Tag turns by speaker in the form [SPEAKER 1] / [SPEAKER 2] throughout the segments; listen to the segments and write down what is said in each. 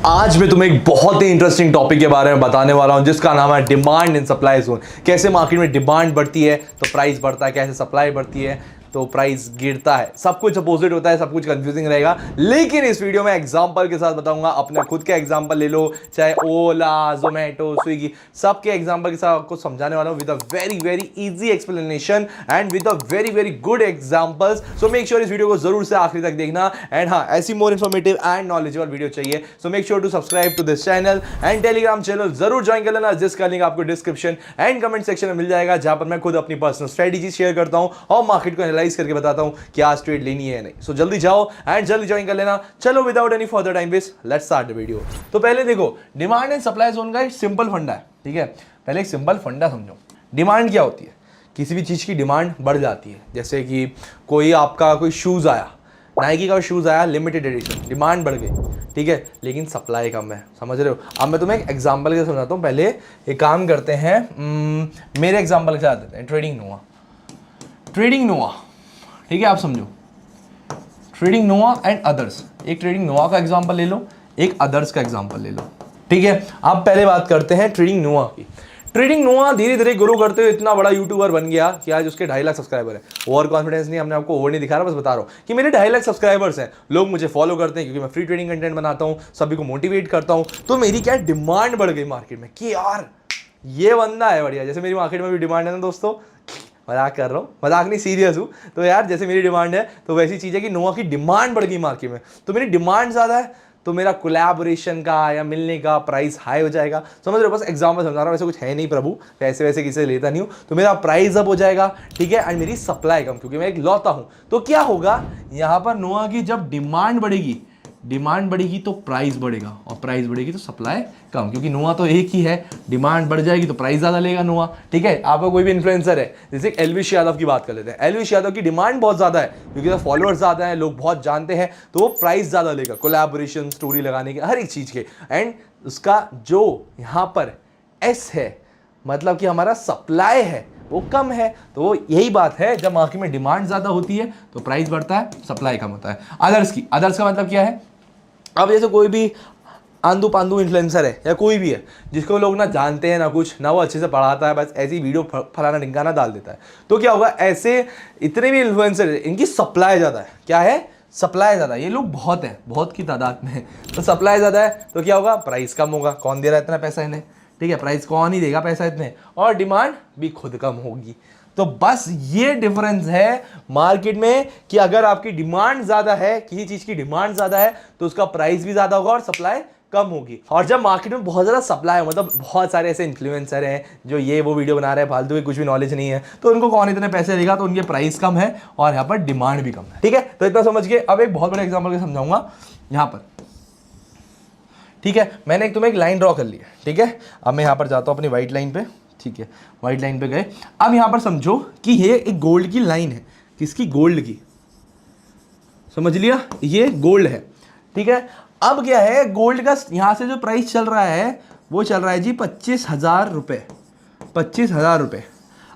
[SPEAKER 1] आज मैं तुम्हें एक बहुत ही इंटरेस्टिंग टॉपिक के बारे में बताने वाला हूं जिसका नाम है डिमांड एंड सप्लाई जोन। कैसे मार्केट में डिमांड बढ़ती है तो प्राइस बढ़ता है, कैसे सप्लाई बढ़ती है तो प्राइस गिरता है। सब कुछ अपोजिट होता है, सब कुछ कंफ्यूजिंग रहेगा, लेकिन इस वीडियो में एग्जांपल के साथ बताऊंगा। अपने खुद के एग्जांपल ले लो, चाहे ओला, जोमेटो, स्विगी, सबके एग्जांपल के साथ आपको समझाने वाला हूं with a very very easy explanation and with a very very good examples. So make sure इस वीडियो को जरूर से आखिरी तक देखना। एंड हाँ, ऐसी more informative and knowledgeable video चाहिए so make sure to subscribe to this channel and telegram channel जरूर ज्वाइन कर लेना, जिसका लिंक आपको डिस्क्रिप्शन एंड कमेंट सेक्शन में मिल जाएगा, जहां पर मैं खुद अपनी पर्सनल स्ट्रेटेजी शेयर करता हूं और मार्केट को एनालाइज करके बताता हूं कि आज ट्रेड लेनी है या नहीं। सो जल्दी जाओ एंड जल्दी ज्वाइन कर लेना। चलो without any further time waste let's start the video. तो पहले देखो, डिमांड एंड सप्लाई जोन का एक सिंपल फंडा है, ठीक है। पहले एक सिंपल फंडा समझो। डिमांड क्या होती है? किसी भी चीज की डिमांड बढ़ जाती है। जैसे कि कोई आपका कोई शूज आया, नाइकी का शूज आया लिमिटेड एडिशन, डिमांड बढ़ गई, ठीक है, लेकिन सप्लाई कम है। समझ रहे हो? अब मैं तुम्हें एक एग्जांपल के समझाता हूं। पहले एक काम करते हैं, मेरे एग्जांपल के साथ देते हैं। ट्रेडिंग नोवा, ठीक है, आप समझो। Trading Nova and others. एक ट्रेडिंग नोवा का एग्जांपल ले लो, एक अदर्स का एग्जांपल ले लो, ठीक है। अब पहले बात करते हैं ट्रेडिंग नोवा की। ट्रेडिंग नोवा धीरे धीरे ग्रो करते हुए इतना बड़ा यूट्यूबर बन गया कि आज उसके 2.5 लाख सब्सक्राइबर है। ओवर कॉन्फिडेंस नहीं, हमने आपको ओवर नहीं दिखा रहा, बस बता रहा हूँ कि मेरे 2.5 लाख सब्सक्राइबर्स हैं। लोग मुझे फॉलो करते हैं क्योंकि मैं फ्री ट्रेडिंग कंटेंट बनाता हूँ, सभी को मोटिवेट करता हूँ। तो मेरी क्या डिमांड बढ़ गई मार्केट में कि यार ये बंदा है बढ़िया। जैसे मेरी मार्केट में भी डिमांड है ना दोस्तों, मजाक कर रहा हूँ, मजाक नहीं, सीरियस हूँ। तो यार जैसे मेरी डिमांड है तो वैसी चीज़ है कि नोवा की डिमांड बढ़ गई मार्केट में। तो मेरी डिमांड ज़्यादा है तो मेरा कोलैबोरेशन का या मिलने का प्राइस हाई हो जाएगा। समझ रहे हो? बस एग्जांपल समझा रहा हूँ, वैसे कुछ है नहीं प्रभु, वैसे वैसे किसी से लेता नहीं हूँ। तो मेरा प्राइस अप हो जाएगा, ठीक है, एंड मेरी सप्लाई कम, क्योंकि मैं एक लौता हूँ। तो क्या होगा यहाँ पर, नोवा की जब डिमांड बढ़ेगी तो प्राइस बढ़ेगा, और प्राइस बढ़ेगी तो सप्लाई कम, क्योंकि नोवा तो एक ही है। डिमांड बढ़ जाएगी तो प्राइस ज़्यादा लेगा नोवा, ठीक है। आपका कोई भी इन्फ्लुएंसर है, जैसे एलविश यादव की बात कर लेते हैं। एलविश यादव की डिमांड बहुत ज़्यादा है क्योंकि फॉलोअर्स ज़्यादा है, लोग बहुत जानते हैं, तो वो प्राइस ज़्यादा लेगा कोलैबोरेशन, स्टोरी लगाने के, हर एक चीज़ के। एंड उसका जो यहाँ पर एस है, मतलब कि हमारा सप्लाई है, वो कम है। तो यही बात है, जब मार्केट में डिमांड ज़्यादा होती है तो प्राइस बढ़ता है, सप्लाई कम होता है। अदर्स का मतलब क्या है? अब जैसे कोई भी आंदू पांदू इन्फ्लुएंसर है या कोई भी है जिसको लोग ना जानते हैं ना कुछ, ना वो अच्छे से पढ़ाता है, बस ऐसी वीडियो फलाना ढिंकाना डाल देता है। तो क्या होगा, ऐसे इतने भी इन्फ्लुएंसर है, इनकी सप्लाई ज़्यादा है। क्या है? सप्लाई ज़्यादा। ये लोग बहुत हैं, बहुत की तादाद में है, तो सप्लाई ज़्यादा है तो क्या होगा, प्राइस कम होगा। कौन दे रहा है इतना पैसा इन्हें, ठीक है, प्राइस कौन ही देगा पैसा इतने, और डिमांड भी खुद कम होगी। तो बस ये डिफरेंस है मार्केट में कि अगर आपकी डिमांड ज्यादा है, किसी चीज की डिमांड ज्यादा है तो उसका प्राइस भी ज्यादा होगा और सप्लाई कम होगी। और जब मार्केट में बहुत ज्यादा सप्लाई है, मतलब बहुत सारे ऐसे इन्फ्लुएंसर हैं जो ये वो वीडियो बना रहे हैं, फालतू की, कुछ भी नॉलेज नहीं है, तो उनको कौन इतने पैसे देगा, तो उनके प्राइस कम है और यहाँ पर डिमांड भी कम है, ठीक है। तो इतना समझ के अब एक बहुत बड़ा एग्जाम्पल समझाऊंगा यहाँ पर, ठीक है। मैंने तुम्हें एक लाइन ड्रॉ कर ली है, ठीक है। अब मैं यहाँ पर जाता हूँ अपनी व्हाइट लाइन पे, ठीक है, व्हाइट लाइन पे गए। अब यहां पर समझो कि ये एक गोल्ड की लाइन है। किसकी? गोल्ड की। समझ लिया? ये गोल्ड है, ठीक है। अब क्या है, गोल्ड का यहां से जो प्राइस चल रहा है वो चल रहा है जी 25,000 रुपये, 25,000 रुपये।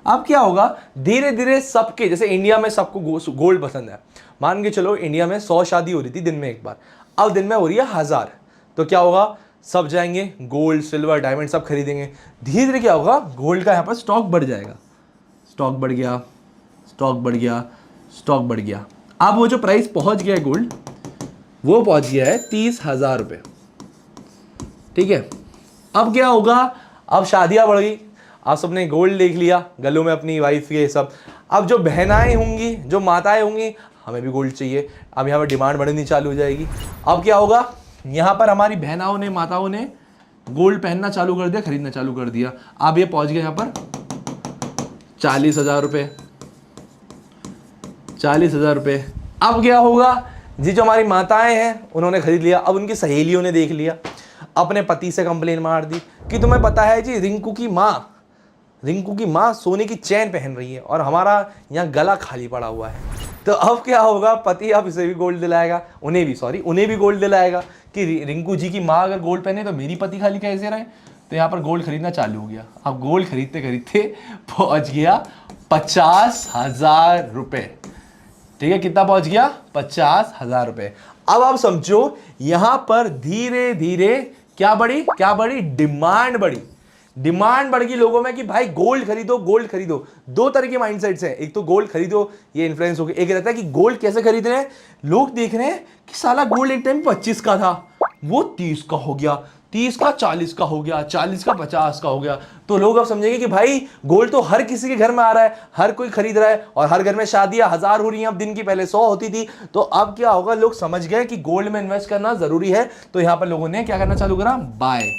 [SPEAKER 1] अब क्या होगा, धीरे धीरे सबके, जैसे इंडिया में सबको गोल्ड पसंद है, मान के चलो इंडिया में 100 शादी हो रही थी दिन में एक बार, अब दिन में हो रही है 1000। तो क्या होगा, सब जाएंगे गोल्ड, सिल्वर, डायमंड सब खरीदेंगे। धीरे धीरे क्या होगा, गोल्ड का यहाँ पर स्टॉक बढ़ जाएगा, स्टॉक बढ़ गया, स्टॉक बढ़ गया, स्टॉक बढ़ गया। अब वो जो प्राइस पहुंच गया है गोल्ड, वो पहुंच गया है 30,000 रुपये, ठीक है। अब क्या होगा, अब शादियां बढ़ गई, आप सबने गोल्ड देख लिया गलों में अपनी वाइफ के सब। अब जो बहनाएं होंगी, जो माताएं होंगी, हमें भी गोल्ड चाहिए। अब यहाँ पर डिमांड बढ़नी चालू हो जाएगी। अब क्या होगा, यहाँ पर हमारी बहनाओं ने, माताओं ने गोल्ड पहनना चालू कर दिया, खरीदना चालू कर दिया। अब ये पहुंच गया यहाँ पर 40,000 रुपये, 40,000 रुपये। अब क्या होगा जी, जो हमारी माताएं हैं उन्होंने खरीद लिया। अब उनकी सहेलियों ने देख लिया, अपने पति से कंप्लेन मार दी कि तुम्हें पता है जी, रिंकू की माँ सोने की चैन पहन रही है और हमारा यहाँ गला खाली पड़ा हुआ है। तो अब क्या होगा, पति अब इसे भी गोल्ड दिलाएगा, उन्हें भी गोल्ड दिलाएगा कि रिंकू जी की माँ अगर गोल्ड पहने तो मेरी पति खाली कैसे रहे। तो यहाँ पर गोल्ड खरीदना चालू हो गया। अब गोल्ड खरीदते खरीदते पहुंच गया 50,000 रुपये, ठीक है। कितना पहुंच गया? 50,000 रुपये। अब आप समझो यहां पर धीरे धीरे क्या बढ़ी, डिमांड बढ़ी। डिमांड बढ़ गई लोगों में कि भाई गोल्ड खरीदो, गोल्ड खरीदो। दो तरह के माइंडसेट्स हैं, एक तो गोल्ड खरीदो, ये इन्फ्लुएंस हो गया। एक रहता है कि गोल्ड कैसे खरीद रहे हैं, लोग देख रहे हैं कि साला गोल्ड एक टाइम 25 का था, वो 30 का हो गया, 30 का 40 का हो गया, 40 का 50 का हो गया। तो लोग अब समझेंगे कि भाई गोल्ड तो हर किसी के घर में आ रहा है, हर कोई खरीद रहा है, और हर घर में शादियां 1000 हो रही हैं अब दिन की, पहले 100 होती थी। तो अब क्या होगा, लोग समझ गए कि गोल्ड में इन्वेस्ट करना जरूरी है। तो यहां पर लोगों ने क्या करना चालू करा, बाय।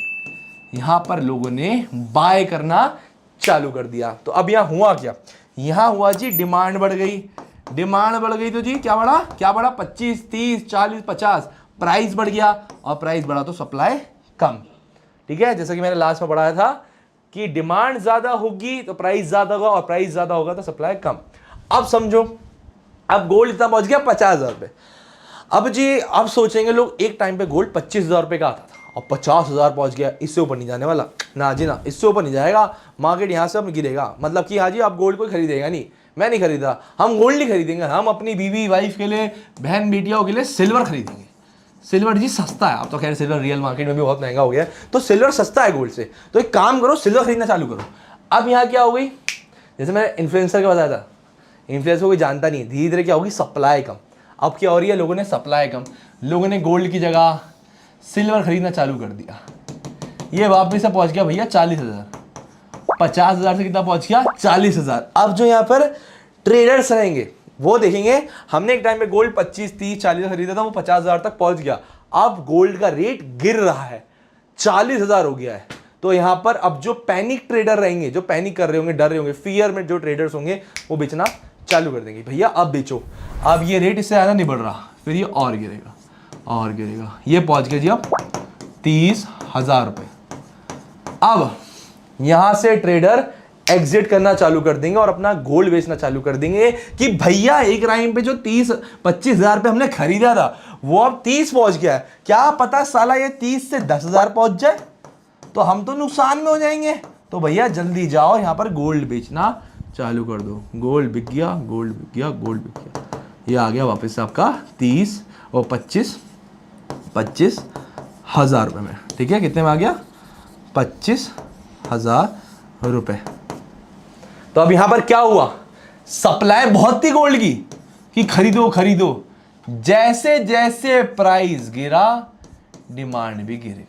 [SPEAKER 1] यहां पर लोगों ने बाय करना चालू कर दिया। तो अब यहां हुआ क्या, यहां हुआ जी डिमांड बढ़ गई। डिमांड बढ़ गई तो जी क्या बढ़ा 25, 30, 40, 50, प्राइस बढ़ गया, और प्राइस बढ़ा तो सप्लाई कम। ठीक है, जैसा कि मैंने लास्ट में पढ़ाया था कि डिमांड ज्यादा होगी तो प्राइस ज्यादा होगा, और प्राइस ज्यादा होगा तो सप्लाई कम। अब समझो, अब गोल्ड इतना पहुंच गया 50,000 रुपए। अब जी अब सोचेंगे लोग, एक टाइम पे गोल्ड 25,000 रुपए का आता था, और 50,000 पहुंच गया, इससे ऊपर नहीं जाने वाला ना जी ना, इससे ऊपर नहीं जाएगा, मार्केट यहां से अब गिरेगा। मतलब कि हाँ जी, आप गोल्ड कोई खरीदेगा नहीं, मैं नहीं खरीदा, हम गोल्ड नहीं खरीदेंगे, हम अपनी बीवी वाइफ के लिए, बहन बेटियों के लिए सिल्वर खरीदेंगे। सिल्वर जी सस्ता है, अब तो खैर सिल्वर रियल मार्केट में भी बहुत महंगा हो गया है, तो सिल्वर सस्ता है गोल्ड से। तो एक काम करो, सिल्वर खरीदना चालू करो। अब यहाँ क्या हो गई, जैसे मैंने इन्फ्लुएंसर का बताया था, इन्फ्लुएंसर कोई जानता नहीं है, धीरे धीरे क्या होगी, सप्लाई कम। अब क्या हो रही है, लोगों ने सप्लाई कम, लोगों ने गोल्ड की जगह सिल्वर खरीदना चालू कर दिया। ये वापस से पहुंच गया भैया 40,000, 50,000 से कितना पहुंच गया, 40,000। अब जो यहाँ पर ट्रेडर्स रहेंगे वो देखेंगे, हमने एक टाइम पे गोल्ड 25, 30, 40 खरीदा था, वो 50,000 तक पहुंच गया। अब गोल्ड का रेट गिर रहा है, 40,000 हो गया है। तो यहां पर अब जो पैनिक ट्रेडर रहेंगे, जो पैनिक कर रहे होंगे, डर रहे होंगे, फियर में जो ट्रेडर्स होंगे, वो बेचना चालू कर देंगे, भैया अब बेचो, अब ये रेट इससे ज्यादा नहीं बढ़ रहा, फिर ये और गिरेगा और गिरेगा। ये पहुंच गया जी अब 30,000 रुपए। अब यहां से ट्रेडर एग्जिट करना चालू कर देंगे और अपना गोल्ड बेचना चालू कर देंगे कि भैया एक टाइम पे जो 25,000 पे हमने खरीदा था, वो अब 30 पहुंच गया है, क्या पता साला ये 30 से 10,000 पहुंच जाए, तो हम तो नुकसान में हो जाएंगे। तो भैया जल्दी जाओ, यहां पर गोल्ड बेचना चालू कर दो। गोल्ड बिक गया, गोल्ड बिक गया, गोल्ड बिक गया। ये आ गया वापस से आपका 30 और 25,000 रुपये में। ठीक है, कितने में आ गया, 25,000 रुपये। तो अब यहां पर क्या हुआ, सप्लाई बहुत थी गोल्ड की कि खरीदो खरीदो, जैसे जैसे प्राइस गिरा डिमांड भी गिर गई।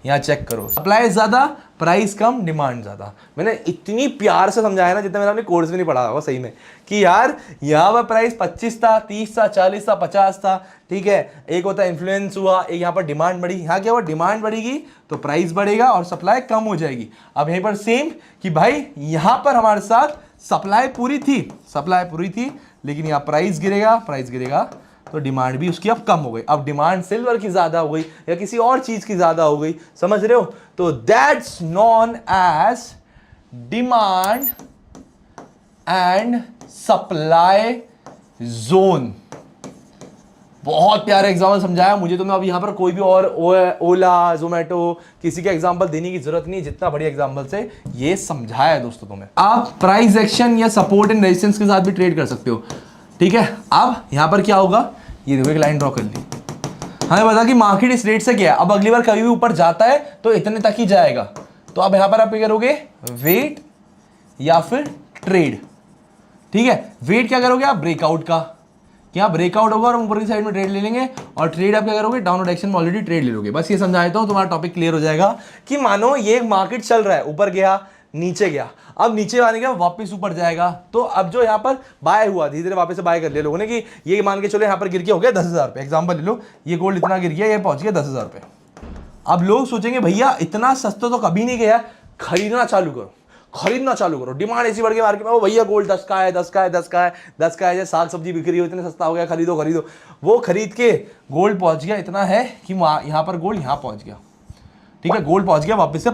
[SPEAKER 1] यहां चेक करो, सप्लाई ज्यादा, प्राइस कम, डिमांड ज्यादा। मैंने इतनी प्यार से समझाया ना, जितना मैंने अपने कोर्स में नहीं पढ़ा होगा सही में, कि यार यहां पर प्राइस 25 था, 30 था, 40 था, 50 था। ठीक है, एक होता है इन्फ्लुएंस हुआ, एक यहां पर डिमांड बढ़ी। यहां क्या हुआ, डिमांड बढ़ेगी तो प्राइस बढ़ेगा और सप्लाई कम हो जाएगी। अब यहीं पर सेम कि भाई यहां पर हमारे साथ सप्लाई पूरी थी, लेकिन यहां प्राइस गिरेगा तो डिमांड भी उसकी अब कम हो गई। अब डिमांड सिल्वर की ज्यादा हो गई या किसी और चीज की ज्यादा हो गई, समझ रहे हो। तो that's known as demand and supply zone. बहुत प्यारा एग्जाम्पल समझाया मुझे, तो मैं अब यहां पर कोई भी और ओला, जोमेटो, किसी का एग्जाम्पल देने की जरूरत नहीं, जितना बढ़िया एग्जाम्पल से ये समझाया है दोस्तों तुम्हें। आप प्राइस एक्शन या सपोर्ट एंड रेजिस्टेंस के साथ भी ट्रेड कर सकते हो। ठीक है, अब यहां पर क्या होगा, ये देखो एक लाइन ड्रॉ कर ली, हमें पता कि मार्केट इस रेट से क्या है, अब अगली बार कभी भी ऊपर जाता है तो इतने तक ही जाएगा। तो अब यहां पर आप क्या करोगे, वेट या फिर ट्रेड। ठीक है, वेट क्या करोगे आप, ब्रेकआउट का, क्या ब्रेकआउट होगा और ऊपर की साइड में ट्रेड ले लेंगे, और ट्रेड आप क्या करोगे, डाउनवर्ड एक्शन में ऑलरेडी ट्रेड ले लोगे। बस ये समझा देता हूं, तुम्हारा टॉपिक क्लियर हो जाएगा कि मानो ये मार्केट चल रहा है, ऊपर गया, नीचे गया, अब नीचे आने का वापस ऊपर जाएगा। तो अब जो यहाँ पर बाय हुआ, धीरे धीरे वापस से बाय कर लिया लोगों ने कि ये मान के चलो यहाँ पर गिर के हो गया 10,000 रुपये। एग्जाम्पल ले लो, ये गोल्ड इतना गिर गया, ये पहुंच गया 10,000 रुपये। अब लोग सोचेंगे भैया इतना सस्ता तो कभी नहीं गया, खरीदना चालू करो। डिमांड ऐसी बढ़ गई मार्केट में, वो भैया गोल्ड 10 का है, 10 का है, 10 का है, 10 का है, जैसे साग सब्जी बिक रही हो, इतने सस्ता हो गया, खरीदो। वो खरीद के गोल्ड पहुंच गया, इतना है कि यहाँ पर गोल्ड यहाँ पहुंच गया। ठीक है, गोल्ड पहुंच गया वापस से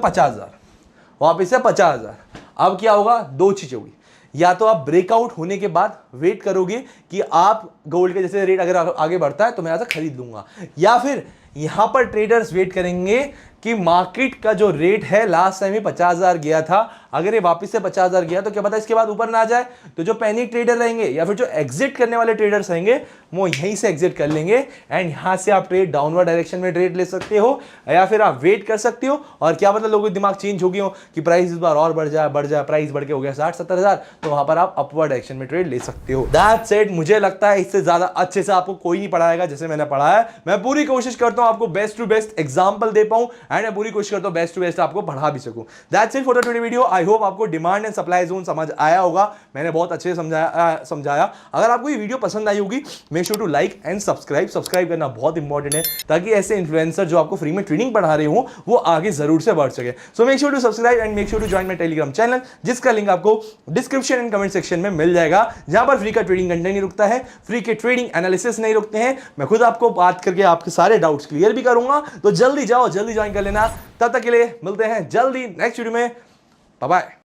[SPEAKER 1] 50,000। अब क्या होगा, दो चीजें होगी, या तो आप ब्रेकआउट होने के बाद वेट करोगे कि आप गोल्ड के जैसे रेट अगर आगे बढ़ता है तो मैं यहां से खरीद लूंगा, या फिर यहां पर ट्रेडर्स वेट करेंगे कि मार्केट का जो रेट है लास्ट टाइम ही 50,000 गया था, अगर ये वापस से 50,000 गया तो क्या पता इसके बाद ऊपर ना आ जाए, तो जो पैनिक ट्रेडर रहेंगे या फिर जो एग्जिट करने वाले ट्रेडर्स रहेंगे वो यहीं से एग्जिट कर लेंगे एंड यहां से आप ट्रेड डाउनवर्ड डायरेक्शन में ट्रेड ले सकते हो, या फिर आप वेट कर सकते हो। और क्या पता लोगों के दिमाग चेंज हो गए हो कि प्राइस इस बार और बढ़ जाए, प्राइस बढ़ के हो गया 60-70,000, तो वहां पर आप अपवर्ड डायरेक्शन में ट्रेड ले सकते हो। That's it. मुझे लगता है इससे ज्यादा अच्छे से आपको कोई नहीं पढ़ाएगा जैसे मैंने पढ़ाया है। मैं पूरी कोशिश करता हूं आपको बेस्ट टू बेस्ट एग्जांपल दे पाऊं एंड मैं पूरी कोशिश करता हूं बेस्ट टू बेस्ट आपको पढ़ा भी सकूं। That's it for the today video. I hope आपको डिमांड एंड सप्लाई जोन समझ आया होगा, मैंने बहुत अच्छे से समझाया। अगर आपको ये वीडियो पसंद आई होगी, make sure to like and subscribe करना बहुत इंपॉर्टेंट है, ताकि ऐसे इन्फ्लुएंसर जो आपको फ्री में ट्रेनिंग पढ़ा रहे हो वो आगे जरूर से बढ़ सके। So make sure to subscribe and make sure to join my Telegram channel, जिसका लिंक आपको डिस्क्रिप्शन एंड कमेंट सेक्शन में मिल जाएगा, जहां पर फ्री का ट्रेडिंग कंटेंट नहीं रुकता है, फ्री के ट्रेडिंग एनालिसिस नहीं रुकते हैं। मैं खुद आपको बात करके आपके सारे डाउट्स क्लियर भी करूंगा, तो जल्दी जाओ, जल्दी ज्वाइन कर लेना। तब तक के लिए मिलते हैं जल्दी नेक्स्ट वीडियो में। Bye bye.